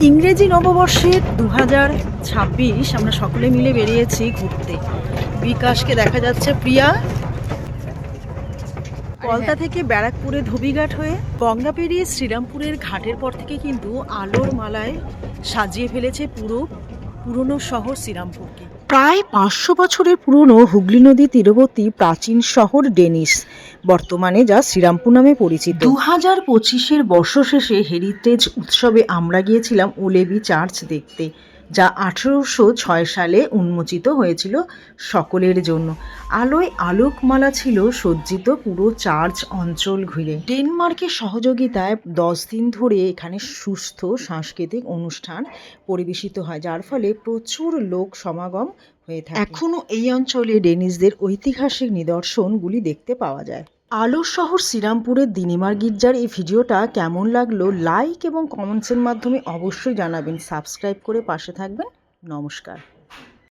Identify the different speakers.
Speaker 1: ইংরেজি নববর্ষে 2026 আমরা সকলে মিলে বেরিয়েছি ঘুরতে। বিকাশকে দেখা যাচ্ছে, প্রিয়া কলতা থেকে ব্যারাকপুরে ধোবিঘাট হয়ে গঙ্গা পেরিয়ে শ্রীরামপুরের ঘাটের পর থেকে কিন্তু আলোর মালায় সাজিয়ে ফেলেছে পুরনো শহর শ্রীরামপুরকে। প্রায় 500 বছরের পুরনো হুগলি নদী তীরবর্তী প্রাচীন শহর ডেনিস, বর্তমানে যা শ্রীরামপুর নামে পরিচিত। 2025-এর বর্ষশেষে হেরিটেজ উৎসবে আমরা গিয়েছিলাম ওলেবি চার্চ দেখতে, যা 1806 সালে উন্মোচিত হয়েছিল সকলের জন্য। আলোয় আলোকমালা ছিল সজ্জিত পুরো চার্চ অঞ্চল ঘিরে। ডেনমার্কের সহযোগিতায় 10 দিন ধরে এখানে সুস্থ সাংস্কৃতিক অনুষ্ঠান পরিবেশিত হয়, যার ফলে প্রচুর লোক সমাগম হয়ে থাকে। এখনও এই অঞ্চলে ডেনিশদের ঐতিহাসিক নিদর্শনগুলি দেখতে পাওয়া যায়। আলোর শহর শ্রীরামপুরের দিনিমার গির্জার এই ভিডিওটা কেমন লাগলো লাইক এবং কমেন্টসের মাধ্যমে অবশ্যই জানাবেন। সাবস্ক্রাইব করে পাশে থাকবেন। নমস্কার।